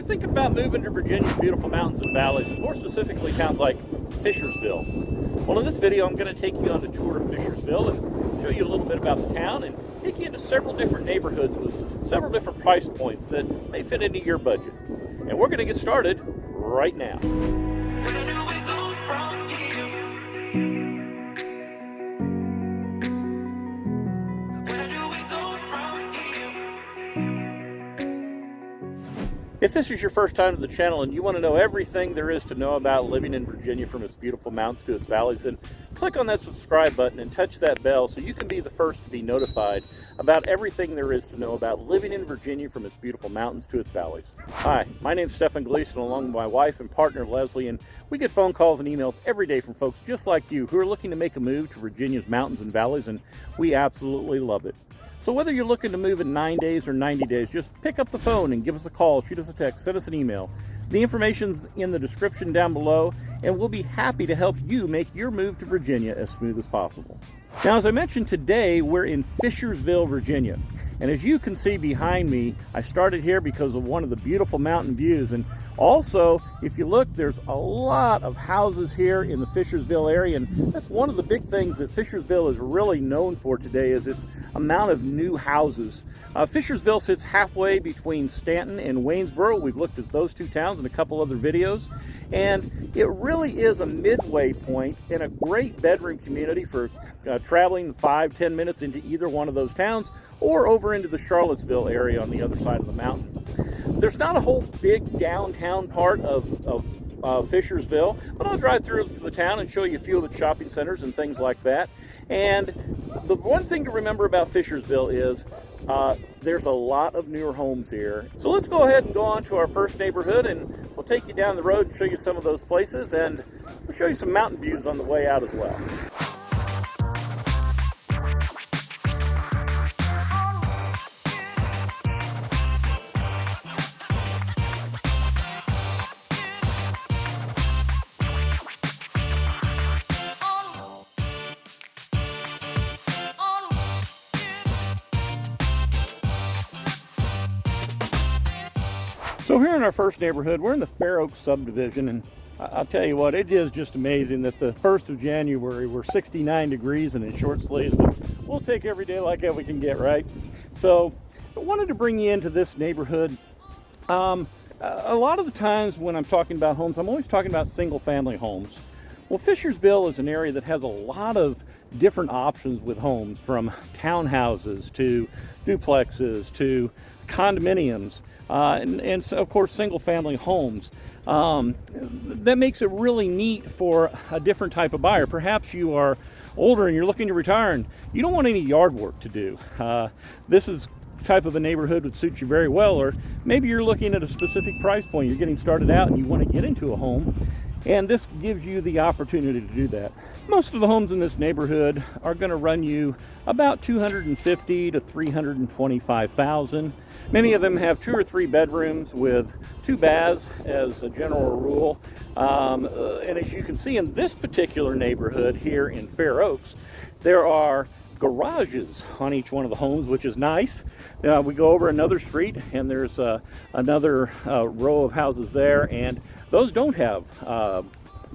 thinking about moving to Virginia's beautiful mountains and valleys, and more specifically towns like Fishersville. Well, in this video, I'm going to take you on a tour of Fishersville and show you a little bit about the town and take you into several different neighborhoods with several different price points that may fit into your budget. And we're going to get started right now. Where do we go from here? Where do we go from here? If this is your first time to the channel and you want to know everything there is to know about living in Virginia, from its beautiful mountains to its valleys, then click on that subscribe button and touch that bell so you can be the first to be notified about everything there is to know about living in Virginia, from its beautiful mountains to its valleys. Hi, my name's Stephen Gleason, along with my wife and partner Leslie, and we get phone calls and emails every day from folks just like you who are looking to make a move to Virginia's mountains and valleys, and we absolutely love it. So whether you're looking to move in 9 days or 90 days, just pick up the phone and give us a call, shoot us a text, send us an email. The information's in the description down below, and we'll be happy to help you make your move to Virginia as smooth as possible. Now, as I mentioned, today we're in Fishersville, Virginia. And as you can see behind me, I started here because of one of the beautiful mountain views. And also, if you look, there's a lot of houses here in the Fishersville area. And that's one of the big things that Fishersville is really known for today, is its amount of new houses. Fishersville sits halfway between Stanton and Waynesboro. We've looked at those two towns in a couple other videos. And it really is a midway point and a great bedroom community for traveling 5-10 minutes into either one of those towns or over into the Charlottesville area on the other side of the mountain. There's not a whole big downtown part of Fishersville, but I'll drive through the town and show you a few of the shopping centers and things like that. And the one thing to remember about Fishersville is there's a lot of newer homes here. So let's go ahead and go on to our first neighborhood, and we'll take you down the road and show you some of those places, and we'll show you some mountain views on the way out as well. So here in our first neighborhood, we're in the Fair Oaks subdivision, and I'll tell you what, it is just amazing that the 1st of January we're 69 degrees and in short sleeves, but we'll take every day like that we can get, right? So I wanted to bring you into this neighborhood. A lot of the times when I'm talking about homes, I'm always talking about single family homes. Well, Fishersville is an area that has a lot of different options with homes, from townhouses to duplexes to condominiums. And so, of course, single-family homes. That makes it really neat for a different type of buyer. Perhaps you are older and you're looking to retire and you don't want any yard work to do. This is type of a neighborhood would suit you very well. Or maybe you're looking at a specific price point. You're getting started out and you want to get into a home, and this gives you the opportunity to do that. Most of the homes in this neighborhood are going to run you about $250,000 to $325,000. Many of them have 2 or 3 bedrooms with 2 baths as a general rule. And as you can see in this particular neighborhood here in Fair Oaks, there are garages on each one of the homes, which is nice. We go over another street and there's another row of houses there, and those don't have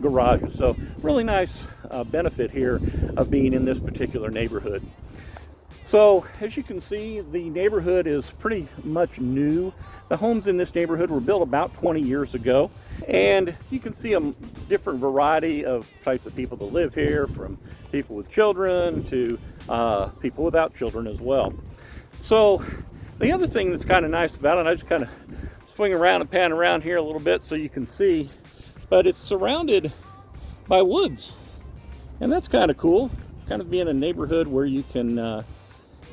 garages. So really nice benefit here of being in this particular neighborhood. So as you can see, the neighborhood is pretty much new. The homes in this neighborhood were built about 20 years ago, and you can see a different variety of types of people that live here, from people with children to people without children as well. So the other thing that's kind of nice about it, I just kind of swing around and pan around here a little bit so you can see, but it's surrounded by woods, and that's kind of cool, kind of being a neighborhood where you can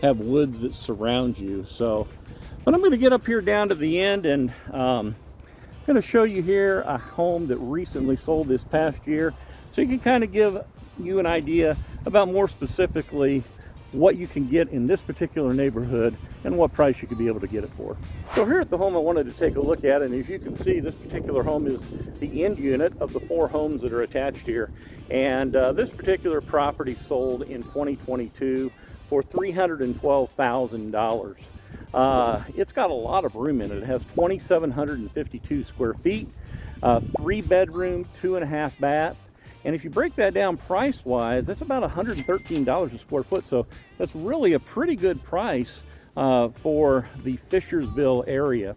have woods that surround you. So, but I'm going to get up here down to the end, and I'm going to show you here a home that recently sold this past year, so you can kind of give you an idea about more specifically what you can get in this particular neighborhood and what price you could be able to get it for. So here at the home I wanted to take a look at, and as you can see, this particular home is the end unit of the 4 homes that are attached here. And this particular property sold in 2022 for $312,000. It's got a lot of room in it. It has 2,752 square feet, 3-bedroom, 2.5 bath. And if you break that down price-wise, that's about $113 a square foot. So that's really a pretty good price for the Fishersville area.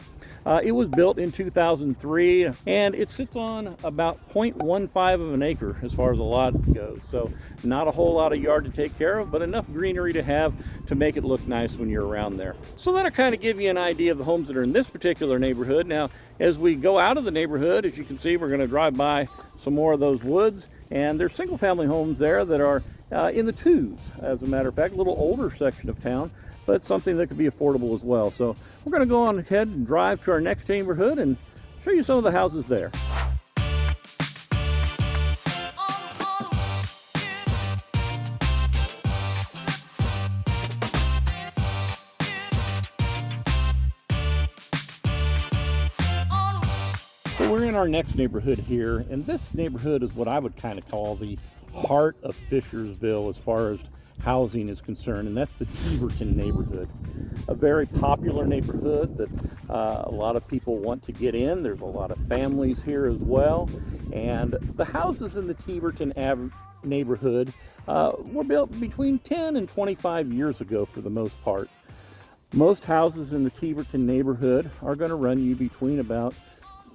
It was built in 2003, and it sits on about 0.15 of an acre as far as the lot goes. So not a whole lot of yard to take care of, but enough greenery to have to make it look nice when you're around there. So that'll kind of give you an idea of the homes that are in this particular neighborhood. Now, as we go out of the neighborhood, as you can see, we're going to drive by some more of those woods, and there's single-family homes there that are in the twos, as a matter of fact, a little older section of town, but something that could be affordable as well. So we're going to go on ahead and drive to our next neighborhood and show you some of the houses there. So we're in our next neighborhood here, and this neighborhood is what I would kind of call the heart of Fishersville as far as housing is concerned, and that's the Teaverton neighborhood. A very popular neighborhood that a lot of people want to get in. There's a lot of families here as well, and the houses in the Teaverton neighborhood were built between 10 and 25 years ago for the most part. Most houses in the Teaverton neighborhood are going to run you between about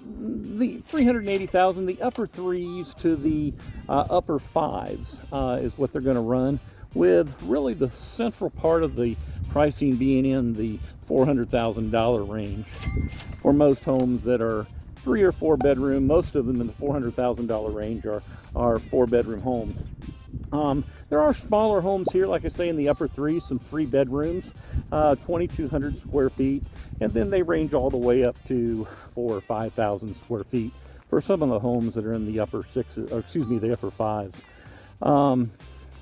the 380,000, the upper threes to the upper fives is what they're going to run, with really the central part of the pricing being in the $400,000 range for most homes that are 3 or 4 bedroom. Most of them in the $400,000 range are 4-bedroom homes. There are smaller homes here, like I say, in the upper threes, some 3 bedrooms, 2,200 square feet, and then they range all the way up to 4,000 or 5,000 square feet for some of the homes that are in the upper the upper fives.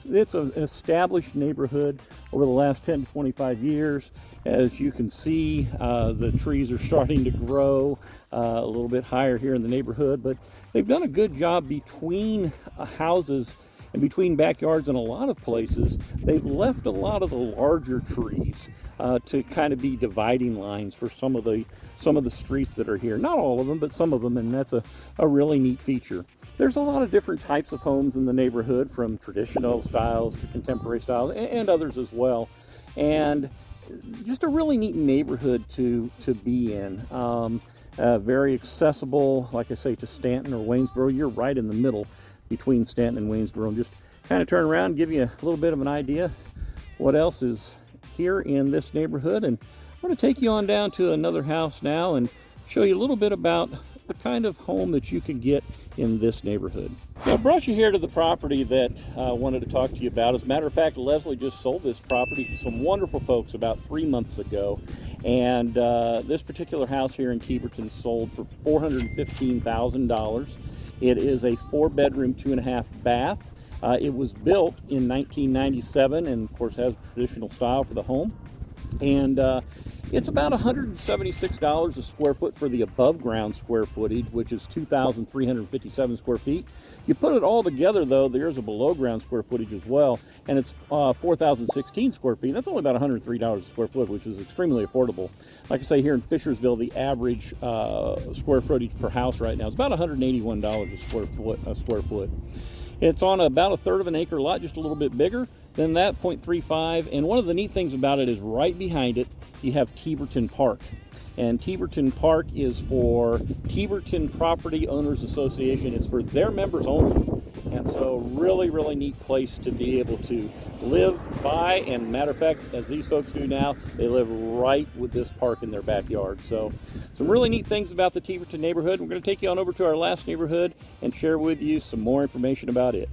It's an established neighborhood over the last 10 to 25 years. As you can see, the trees are starting to grow a little bit higher here in the neighborhood, but they've done a good job between houses and between backyards. In a lot of places, they've left a lot of the larger trees to kind of be dividing lines for some of the streets that are here. Not all of them, but some of them, and that's a really neat feature. There's a lot of different types of homes in the neighborhood, from traditional styles to contemporary styles, and others as well. And just a really neat neighborhood to be in. Very accessible, like I say, to Stanton or Waynesboro. You're right in the middle between Stanton and Waynesboro. And just kind of turn around and give you a little bit of an idea what else is here in this neighborhood. And I'm going to take you on down to another house now and show you a little bit about the kind of home that you can get in this neighborhood. So I brought you here to the property that I wanted to talk to you about. As a matter of fact, Leslie just sold this property to some wonderful folks about 3 months ago. And this particular house here in Teaverton sold for $415,000. It is a 4-bedroom, 2.5 bath. It was built in 1997 and of course has traditional style for the home. And it's about $176 a square foot for the above ground square footage, which is 2,357 square feet. You put it all together though, there's a below ground square footage as well, and it's 4,016 square feet. That's only about $103 a square foot, which is extremely affordable. Like I say, here in Fishersville, the average square footage per house right now is about $181 a square foot. It's on about a third of an acre lot, just a little bit bigger than that, 0.35. And one of the neat things about it is right behind it, you have Teaverton Park. And Teaverton Park is for Teaverton Property Owners Association. It's for their members only. And so really, really neat place to be able to live by. And matter of fact, as these folks do now, they live right with this park in their backyard. So some really neat things about the Teaverton neighborhood. We're going to take you on over to our last neighborhood and share with you some more information about it.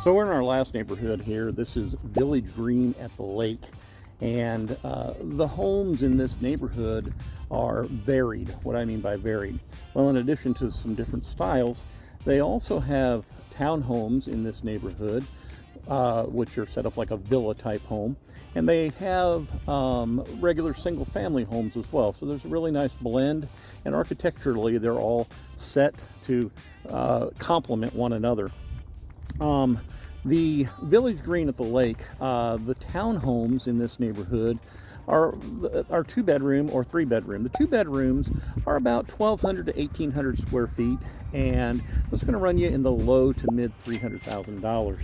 So we're in our last neighborhood here. This is Village Green at the lake. And the homes in this neighborhood are varied. What I mean by varied? Well, in addition to some different styles, they also have townhomes in this neighborhood, which are set up like a villa type home. And they have regular single family homes as well. So there's a really nice blend, and architecturally they're all set to complement one another. The Village Green at the lake, the townhomes in this neighborhood are 2-bedroom or 3-bedroom. The 2 bedrooms are about 1,200 to 1,800 square feet, and that's going to run you in the low to mid $300,000.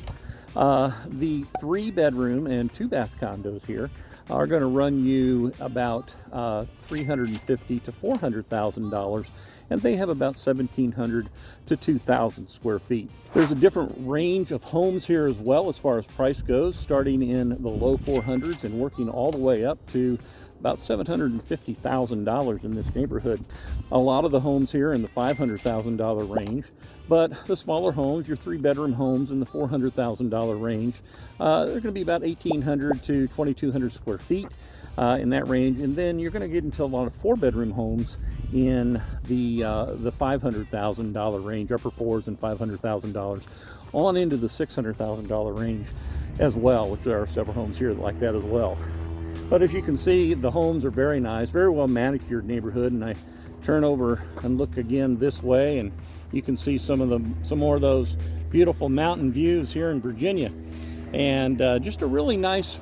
The 3-bedroom and 2-bath condos here are going to run you about $350,000 to $400,000, and they have about 1,700 to 2,000 square feet. There's a different range of homes here as well as far as price goes, starting in the low 400s and working all the way up to about $750,000 in this neighborhood. A lot of the homes here are in the $500,000 range, but the smaller homes, your 3-bedroom homes in the $400,000 range, they're going to be about 1,800 to 2,200 square feet in that range. And then you're going to get into a lot of 4-bedroom homes in the $500,000 range, upper 4s and $500,000, on into the $600,000 range as well, which there are several homes here like that as well. But as you can see, the homes are very nice, very well manicured neighborhood. And I turn over and look again this way, and you can see some more of those beautiful mountain views here in Virginia. And just a really nice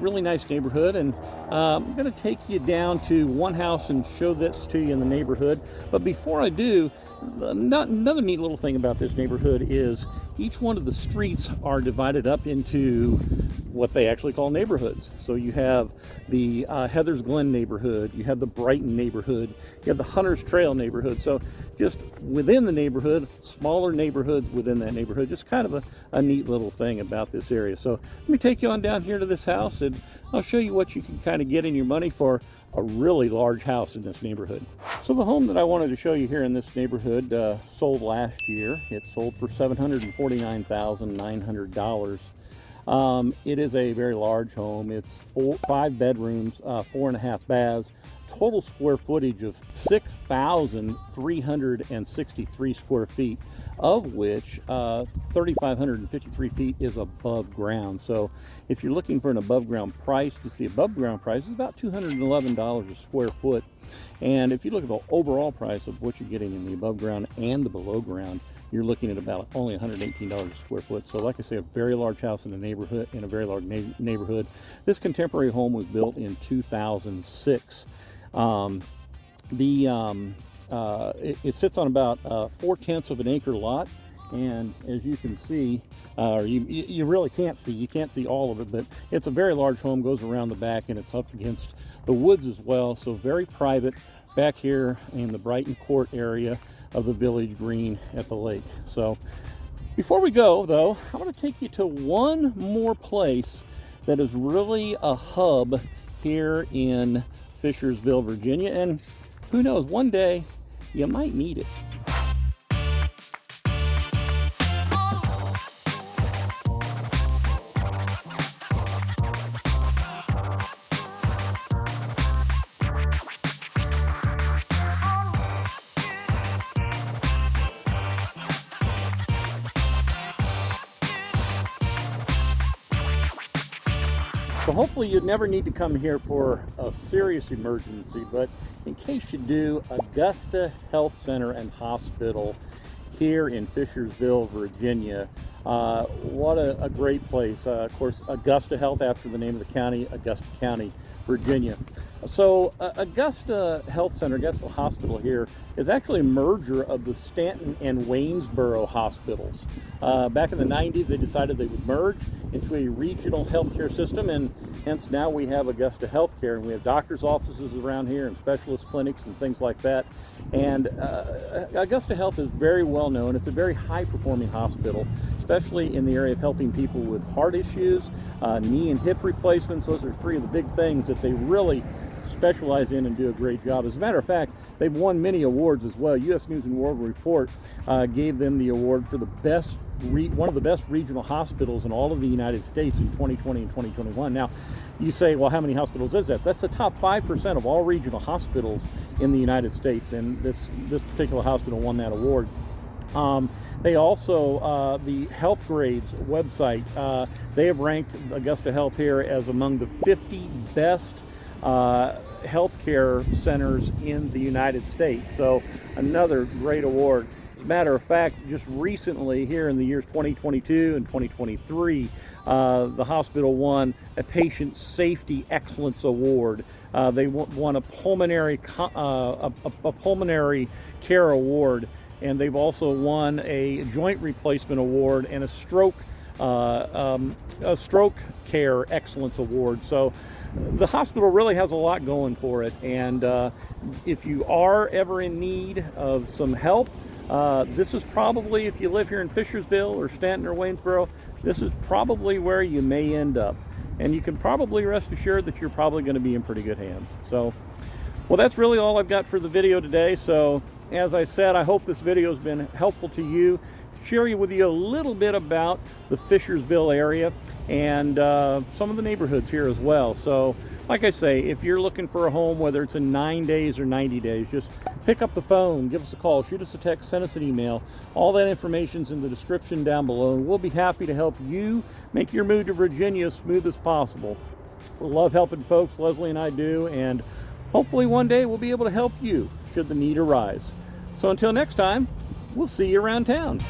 neighborhood. And I'm going to take you down to one house and show this to you in the neighborhood. But before I do, another neat little thing about this neighborhood is each one of the streets are divided up into what they actually call neighborhoods. So you have the Heather's Glen neighborhood, you have the Brighton neighborhood, you have the Hunter's Trail neighborhood. So just within the neighborhood, smaller neighborhoods within that neighborhood, just kind of a neat little thing about this area. So let me take you on down here to this house, and I'll show you what you can kind of get in your money for a really large house in this neighborhood. So the home that I wanted to show you here in this neighborhood sold last year. It sold for $749,900. It is a very large home. It's 5 bedrooms, 4.5 baths, total square footage of 6,363 square feet, of which 3,553 feet is above ground. So if you're looking for an above ground price, the above ground price is about $211 a square foot. And if you look at the overall price of what you're getting in the above ground and the below ground, you're looking at about only $118 a square foot. So like I say, a very large house in the neighborhood, in a very large neighborhood. This contemporary home was built in 2006. It sits on about 4/10 of an acre lot, and as you can see, or you really can't see, you can't see all of it, but it's a very large home, goes around the back, and it's up against the woods as well. So very private back here in the Brighton Court area of the Village Green at the lake. So before we go though, I'm going to take you to one more place that is really a hub here in Fishersville, Virginia, and who knows, one day you might need it. So hopefully you'd never need to come here for a serious emergency, but in case you do, Augusta Health Center and Hospital here in Fishersville, Virginia. What a great place. Of course, Augusta Health after the name of the county, Augusta County, Virginia. So Augusta Health Center, Augusta Hospital here, is actually a merger of the Stanton and Waynesboro hospitals. Back in the 90s, they decided they would merge into a regional healthcare system, and hence now we have Augusta Healthcare, and we have doctors' offices around here and specialist clinics and things like that. And Augusta Health is very well known. It's a very high-performing hospital, especially in the area of helping people with heart issues, knee and hip replacements. Those are 3 of the big things that they really specialize in and do a great job. As a matter of fact, they've won many awards as well. U.S. News and World Report gave them the award for the best one of the best regional hospitals in all of the United States in 2020 and 2021. Now, you say, well, how many hospitals is that? That's the top 5% of all regional hospitals in the United States, and this particular hospital won that award. They also, the Health Grades website, they have ranked Augusta Health here as among the 50 best healthcare centers in the United States. So another great award. As a matter of fact, just recently here in the years 2022 and 2023, the hospital won a Patient Safety Excellence Award. They won a pulmonary care award, and they've also won a joint replacement award and a stroke care excellence award. So the hospital really has a lot going for it, and if you are ever in need of some help, this is probably, if you live here in Fishersville or Stanton or Waynesboro, this is probably where you may end up, and you can probably rest assured that you're probably going to be in pretty good hands. So, well, that's really all I've got for the video today. So as I said, I hope this video has been helpful to you, share with you a little bit about the Fishersville area and some of the neighborhoods here as well. So like I say, if you're looking for a home, whether it's in 9 days or 90 days, just pick up the phone, give us a call, shoot us a text, send us an email. All that information's in the description down below, and we'll be happy to help you make your move to Virginia as smooth as possible. We love helping folks, Leslie and I do, and hopefully one day we'll be able to help you should the need arise. So until next time, we'll see you around town.